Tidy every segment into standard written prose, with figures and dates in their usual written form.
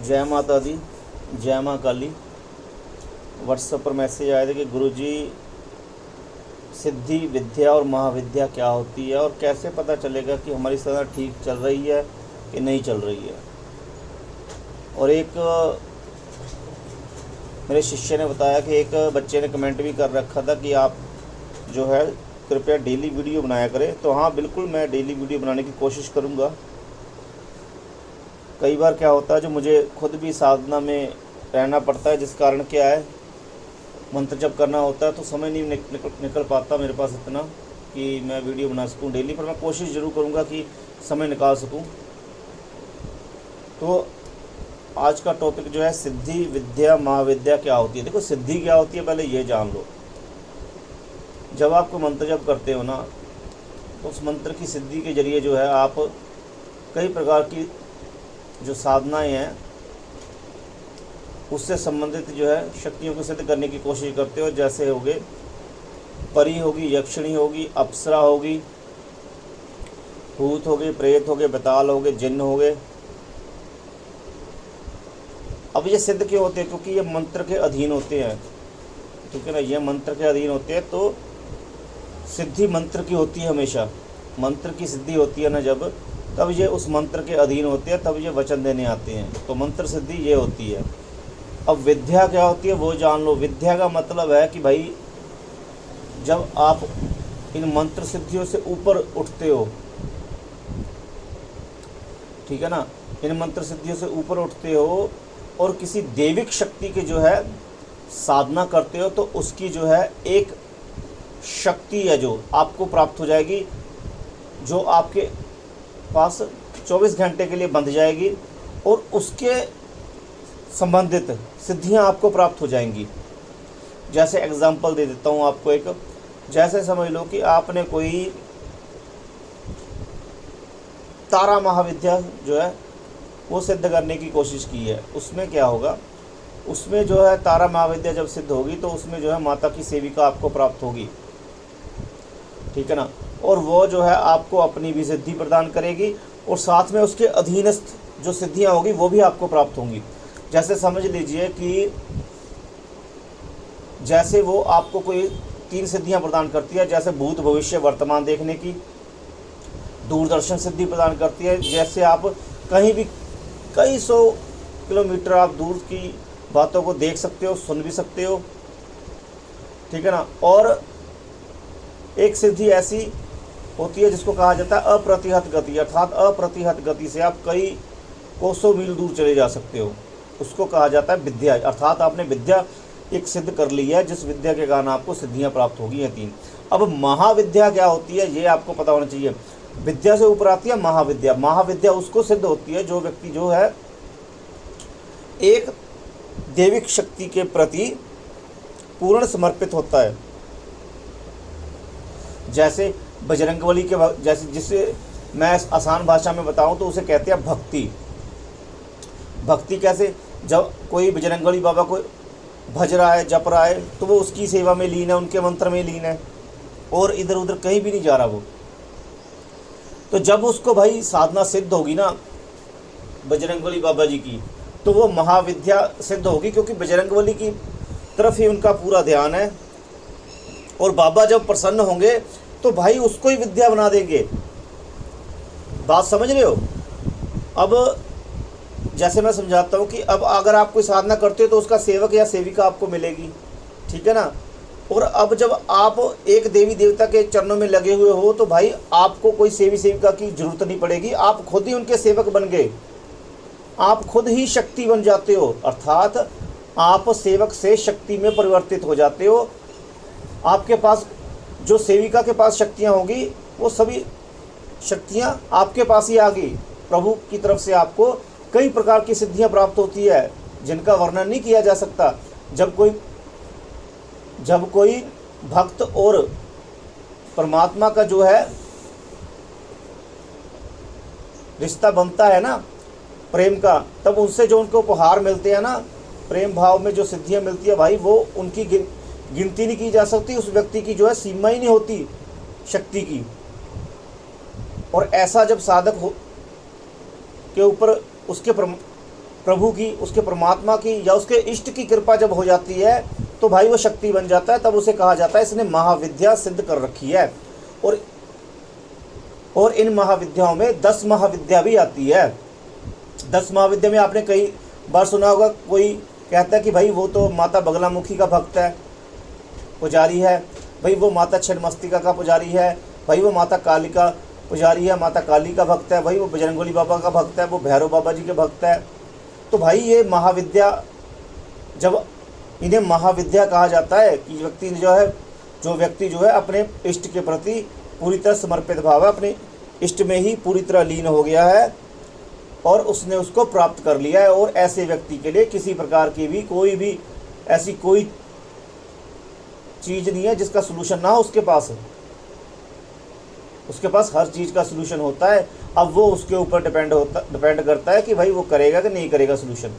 जय माता दी, जय माँ काली। व्हाट्सएप पर मैसेज आया था कि गुरुजी सिद्धि विद्या और महाविद्या क्या होती है और कैसे पता चलेगा कि हमारी साधना ठीक चल रही है कि नहीं चल रही है। और एक मेरे शिष्य ने बताया कि एक बच्चे ने कमेंट भी कर रखा था कि आप जो है कृपया डेली वीडियो बनाया करें। तो हाँ, बिल्कुल मैं डेली वीडियो बनाने की कोशिश करूँगा। कई बार क्या होता है, जो मुझे खुद भी साधना में रहना पड़ता है, जिस कारण क्या है, मंत्र जप करना होता है तो समय नहीं निकल पाता मेरे पास इतना कि मैं वीडियो बना सकूं डेली। पर मैं कोशिश ज़रूर करूंगा कि समय निकाल सकूं। तो आज का टॉपिक जो है सिद्धि विद्या महाविद्या क्या होती है। देखो, सिद्धि क्या होती है पहले ये जान लो। जब आप कोई मंत्र जप करते हो ना, तो उस मंत्र की सिद्धि के जरिए जो है आप कई प्रकार की जो साधनाएं हैं उससे संबंधित जो है शक्तियों को सिद्ध करने की कोशिश करते हो। जैसे हो गए परी होगी, यक्षिणी होगी, अप्सरा होगी, भूत हो गए, प्रेत हो गए, बेताल हो गए, जिन्न हो गए। अब ये सिद्ध क्यों होते हैं? क्योंकि ये मंत्र के अधीन होते हैं, ठीक है ना। ये मंत्र के अधीन होते हैं तो सिद्धि मंत्र की होती है। हमेशा मंत्र की सिद्धि होती है ना जब, तब ये उस मंत्र के अधीन होते हैं, तब ये वचन देने आते हैं। तो मंत्र सिद्धि ये होती है। अब विद्या क्या होती है वो जान लो। विद्या का मतलब है कि भाई जब आप इन मंत्र सिद्धियों से ऊपर उठते हो, ठीक है ना, इन मंत्र सिद्धियों से ऊपर उठते हो और किसी दैविक शक्ति के जो है साधना करते हो, तो उसकी जो है एक शक्ति है जो आपको प्राप्त हो जाएगी, जो आपके पास 24 घंटे के लिए बंध जाएगी और उसके संबंधित सिद्धियां आपको प्राप्त हो जाएंगी। जैसे एग्जांपल दे देता हूं आपको एक। जैसे समझ लो कि आपने कोई तारा महाविद्या जो है वो सिद्ध करने की कोशिश की है। उसमें क्या होगा, उसमें जो है तारा महाविद्या जब सिद्ध होगी तो उसमें जो है माता की सेविका आपको प्राप्त होगी, ठीक है ना। और वो जो है आपको अपनी भी सिद्धि प्रदान करेगी और साथ में उसके अधीनस्थ जो सिद्धियां होगी वो भी आपको प्राप्त होंगी। जैसे समझ लीजिए कि जैसे वो आपको कोई 3 सिद्धियां प्रदान करती है, जैसे भूत भविष्य वर्तमान देखने की, दूरदर्शन सिद्धि प्रदान करती है। जैसे आप कहीं भी कई 100 किलोमीटर आप दूर की बातों को देख सकते हो, सुन भी सकते हो, ठीक है ना। और एक सिद्धि ऐसी होती है जिसको कहा जाता है अप्रतिहत गति, अर्थात अप्रतिहत गति से आप कई कोसों मील दूर चले जा सकते हो। उसको कहा जाता है विद्या, अर्थात आपने विद्या एक सिद्ध कर ली है, जिस विद्या के कारण आपको सिद्धियां प्राप्त होगी हैं 3। अब महाविद्या क्या होती है ये आपको पता होना चाहिए। विद्या से ऊपर आती है महाविद्या। महाविद्या उसको सिद्ध होती है जो व्यक्ति जो है एक दैविक शक्ति के प्रति पूर्ण समर्पित होता है। जैसे बजरंगबली के, जैसे जिसे मैं आसान भाषा में बताऊं तो उसे कहते हैं भक्ति। भक्ति कैसे, जब कोई बजरंगबली बाबा को भज रहा है, जप रहा है, तो वो उसकी सेवा में लीन है, उनके मंत्र में लीन है और इधर उधर कहीं भी नहीं जा रहा वो। तो जब उसको भाई साधना सिद्ध होगी ना बजरंगबली बाबा जी की, तो वो महाविद्या सिद्ध होगी, क्योंकि बजरंगबली की तरफ ही उनका पूरा ध्यान है। और बाबा जब प्रसन्न होंगे तो भाई उसको ही विद्या बना देंगे। बात समझ रहे हो? अब जैसे मैं समझाता हूँ कि अब अगर आप कोई साधना करते हो तो उसका सेवक या सेविका आपको मिलेगी, ठीक है ना। और अब जब आप एक देवी देवता के चरणों में लगे हुए हो तो भाई आपको कोई सेवी सेविका की जरूरत नहीं पड़ेगी, आप खुद ही उनके सेवक बन गए, आप खुद ही शक्ति बन जाते हो। अर्थात आप सेवक से शक्ति में परिवर्तित हो जाते हो। आपके पास जो सेविका के पास शक्तियाँ होगी वो सभी शक्तियाँ आपके पास ही आ गई। प्रभु की तरफ से आपको कई प्रकार की सिद्धियाँ प्राप्त होती है जिनका वर्णन नहीं किया जा सकता। जब कोई भक्त और परमात्मा का जो है रिश्ता बनता है ना प्रेम का, तब उनसे जो उनको उपहार मिलते हैं ना, प्रेम भाव में जो सिद्धियाँ मिलती है भाई, वो उनकी गिनती नहीं की जा सकती। उस व्यक्ति की जो है सीमा ही नहीं होती शक्ति की। और ऐसा जब साधक हो के ऊपर उसके प्रभु की, उसके परमात्मा की या उसके इष्ट की कृपा जब हो जाती है तो भाई वो शक्ति बन जाता है। तब उसे कहा जाता है इसने महाविद्या सिद्ध कर रखी है। और इन महाविद्याओं में 10 महाविद्या भी आती है। 10 महाविद्या में आपने कई बार सुना होगा, कोई कहता है कि भाई वो तो माता बगलामुखी का भक्त है, पुजारी है, भाई वो माता छिन्नमस्तिका का पुजारी है, भाई वो माता काली का पुजारी है, माता काली का भक्त है, भाई वो बजरंगबली बाबा का भक्त है, वो भैरव बाबा जी के भक्त है। तो भाई ये महाविद्या, जब इन्हें महाविद्या कहा जाता है कि व्यक्ति जो है अपने इष्ट के प्रति पूरी तरह समर्पित भाव है, अपने इष्ट में ही पूरी तरह लीन हो गया है और उसने उसको प्राप्त कर लिया है। और ऐसे व्यक्ति के लिए किसी प्रकार की भी कोई चीज़ नहीं है जिसका सलूशन ना हो उसके पास। उसके पास हर चीज़ का सलूशन होता है। अब वो उसके ऊपर डिपेंड करता है कि भाई वो करेगा कि नहीं करेगा सलूशन,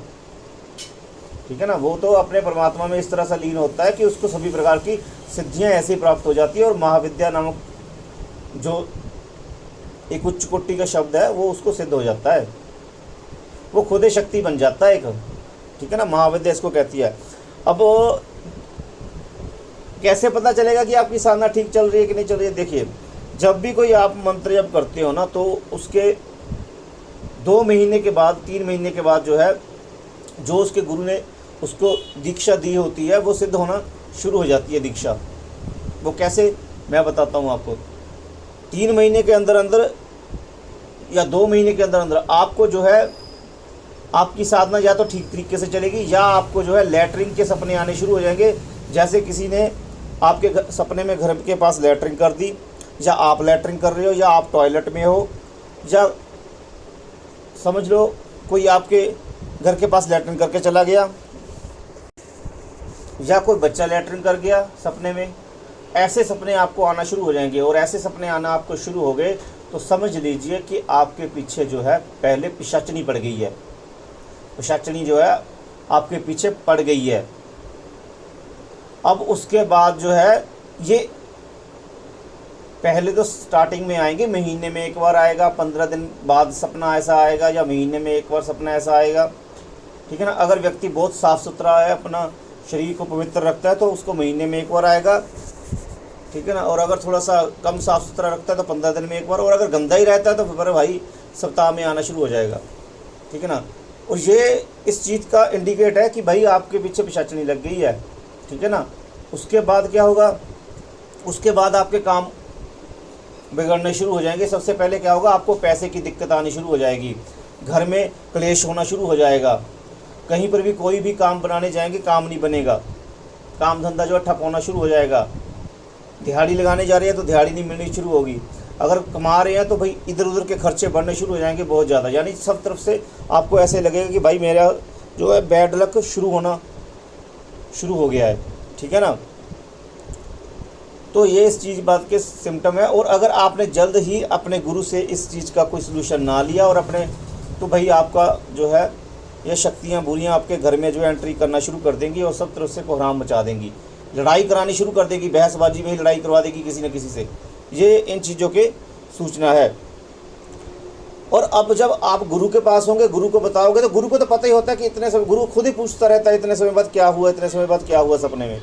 ठीक है ना। वो तो अपने परमात्मा में इस तरह से लीन होता है कि उसको सभी प्रकार की सिद्धियां ऐसे प्राप्त हो जाती है। और महाविद्या नामक जो एक उच्च कोटि का शब्द है वो उसको सिद्ध हो जाता है, वो खुद शक्ति बन जाता है एक, ठीक है ना। महाविद्या इसको कहती है। अब कैसे पता चलेगा कि आपकी साधना ठीक चल रही है कि नहीं चल रही है? देखिए, जब भी कोई आप मंत्र जप करते हो ना तो उसके 2 महीने के बाद 3 महीने के बाद जो है, जो उसके गुरु ने उसको दीक्षा दी होती है वो सिद्ध होना शुरू हो जाती है दीक्षा। वो कैसे, मैं बताता हूँ आपको। 3 महीने के अंदर अंदर या 2 महीने के अंदर अंदर आपको जो है आपकी साधना या तो ठीक तरीके से चलेगी या आपको जो है लैटरिन के सपने आने शुरू हो जाएंगे। जैसे किसी ने आपके सपने में घर के पास लैटरिन कर दी, या आप लैटरिन कर रहे हो, या आप टॉयलेट में हो, या समझ लो कोई आपके घर के पास लैटरिन करके चला गया, या कोई बच्चा लैटरिन कर गया सपने में। ऐसे सपने आपको आना शुरू हो जाएंगे। और ऐसे सपने आना आपको शुरू हो गए तो समझ लीजिए कि आपके पीछे जो है पहले पिशाचनी पड़ गई है। पिशाचनी जो है आपके पीछे पड़ गई है। अब उसके बाद जो है ये पहले तो स्टार्टिंग में आएंगे, महीने में एक बार आएगा, 15 दिन बाद सपना ऐसा आएगा, या महीने में एक बार सपना ऐसा आएगा, ठीक है ना। अगर व्यक्ति बहुत साफ़ सुथरा है, अपना शरीर को पवित्र रखता है तो उसको महीने में एक बार आएगा, ठीक है ना। और अगर थोड़ा सा कम साफ़ सुथरा रखता है तो 15 दिन में एक बार, और अगर गंदा ही रहता है तो फिर भाई सप्ताह में आना शुरू हो जाएगा, ठीक है ना। और ये इस चीज़ का इंडिकेट है कि भाई आपके पीछे पिशाचनी लग गई है, ठीक है ना। उसके बाद क्या होगा? उसके बाद आपके काम बिगड़ने शुरू हो जाएंगे। सबसे पहले क्या होगा? आपको पैसे की दिक्कत आनी शुरू हो जाएगी, घर में क्लेश होना शुरू हो जाएगा, कहीं पर भी कोई भी काम बनाने जाएंगे काम नहीं बनेगा, काम धंधा जो है ठप होना शुरू हो जाएगा। दिहाड़ी लगाने जा रहे हैं तो दिहाड़ी नहीं मिलनी शुरू होगी। अगर कमा रहे हैं तो भाई इधर उधर के खर्चे बढ़ने शुरू हो जाएंगे बहुत ज़्यादा। यानी सब तरफ से आपको ऐसे लगेगा कि भाई मेरा जो है बैड लक शुरू होना शुरू हो गया है, ठीक है ना। तो ये इस चीज़ बात के सिम्टम है। और अगर आपने जल्द ही अपने गुरु से इस चीज़ का कोई सलूशन ना लिया और अपने, तो भाई आपका जो है ये शक्तियाँ बुरियाँ आपके घर में जो एंट्री करना शुरू कर देंगी और सब तरफ से कोहराम मचा देंगी, लड़ाई करानी शुरू कर देगी, बहसबाजी में ही लड़ाई करवा देगी किसी न किसी से। ये इन चीज़ों के सूचना है। और अब जब आप गुरु के पास होंगे, गुरु को बताओगे, तो गुरु को तो पता ही होता है कि इतने समय, गुरु खुद ही पूछता रहता है इतने समय बाद क्या हुआ, इतने समय बाद क्या हुआ सपने में,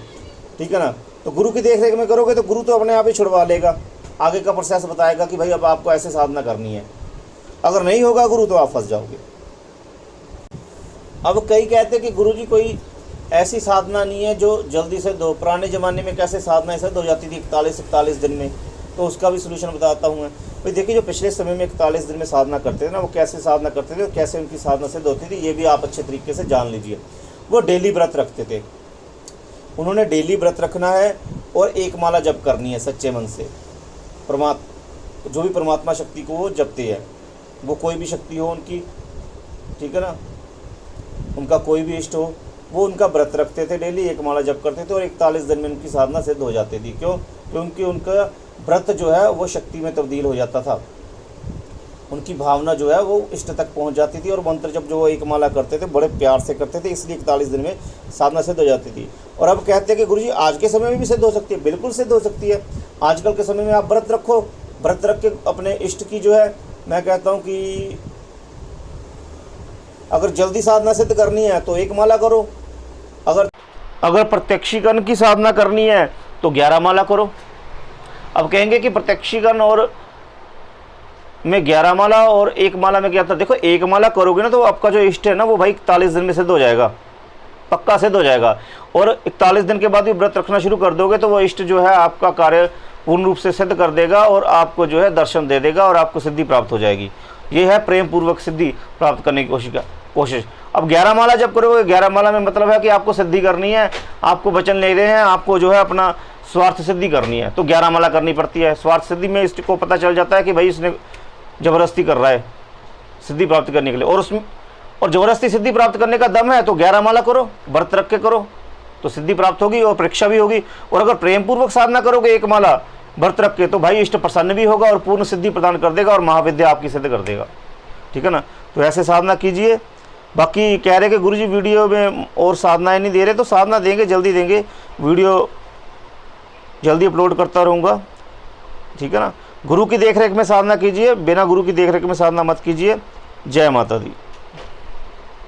ठीक है ना। तो गुरु की देख रेख में करोगे तो गुरु तो अपने आप ही छुड़वा लेगा, आगे का प्रोसेस बताएगा कि भाई अब आपको ऐसे साधना करनी है। अगर नहीं होगा गुरु तो आप फंस जाओगे। अब कई कहते हैं कि गुरु जी कोई ऐसी साधना नहीं है जो जल्दी से दो। पुराने ज़माने में कैसे साधना ऐसे हो जाती थी 41 दिन में, तो उसका भी सलूशन बताता हूँ मैं। भाई देखिए, जो पिछले समय में 41 दिन में साधना करते थे ना, वो कैसे साधना करते थे और कैसे उनकी साधना सिद्ध होती थी, ये भी आप अच्छे तरीके से जान लीजिए। वो डेली व्रत रखते थे। उन्होंने डेली व्रत रखना है और एक माला जप करनी है सच्चे मन से। जो भी परमात्मा शक्ति को वो जपते हैं, वो कोई भी शक्ति हो उनकी, ठीक है ना, उनका कोई भी इष्ट हो, वो उनका व्रत रखते थे, डेली एक माला जप करते थे और 41 दिन में उनकी साधना सिद्ध हो जाती थी। क्यों? क्योंकि उनका व्रत जो है वो शक्ति में तब्दील हो जाता था। उनकी भावना जो है वो इष्ट तक पहुंच जाती थी और मंत्र जब जो वो एक माला करते थे बड़े प्यार से करते थे, इसलिए 41 दिन में साधना सिद्ध हो जाती थी। और अब कहते हैं कि गुरुजी आज के समय में भी सिद्ध हो सकती है। बिल्कुल सिद्ध हो सकती है। आजकल के समय में आप व्रत रखो, व्रत रख के अपने इष्ट की जो है, मैं कहता हूँ कि अगर जल्दी साधना सिद्ध करनी है तो 1 माला करो, अगर प्रत्यक्षीकरण की साधना करनी है तो 11 माला करो। अब कहेंगे कि प्रत्यक्षीकरण और में 11 माला और 1 माला में क्या था? देखो 1 माला करोगे ना तो आपका जो इष्ट है ना वो भाई 41 दिन में सिद्ध हो जाएगा, पक्का सिद्ध हो जाएगा। और 41 दिन के बाद भी व्रत रखना शुरू कर दोगे तो वो इष्ट जो है आपका कार्य पूर्ण रूप से सिद्ध कर देगा और आपको जो है दर्शन दे देगा और आपको सिद्धि प्राप्त हो जाएगी। ये है प्रेम पूर्वक सिद्धि प्राप्त करने की कोशिश। अब 11 माला जब करोगे, 11 माला में मतलब है कि आपको सिद्धि करनी है, आपको वचन ले रहे हैं, आपको जो है अपना स्वार्थ सिद्धि करनी है तो 11 माला करनी पड़ती है। स्वार्थ सिद्धि में इसको पता चल जाता है कि भाई इसने ज़बरदस्ती कर रहा है सिद्धि प्राप्त करने के लिए, और ज़बरदस्ती सिद्धि प्राप्त करने का दम है तो 11 माला करो, व्रत रख के करो तो सिद्धि प्राप्त होगी और परीक्षा भी होगी। और अगर प्रेम पूर्वक साधना करोगे 1 माला व्रत रख के तो भाई इष्ट प्रसन्न भी होगा और पूर्ण सिद्धि प्रदान कर देगा और महाविद्या आपकी सिद्ध कर देगा। ठीक है ना? तो ऐसे साधना कीजिए। बाकी कह रहे कि गुरुजी वीडियो में और साधनाएं नहीं दे रहे, तो साधना देंगे, जल्दी देंगे, वीडियो जल्दी अपलोड करता रहूँगा। ठीक है ना? गुरु की देखरेख में साधना कीजिए, बिना गुरु की देखरेख में साधना मत कीजिए। जय माता दी।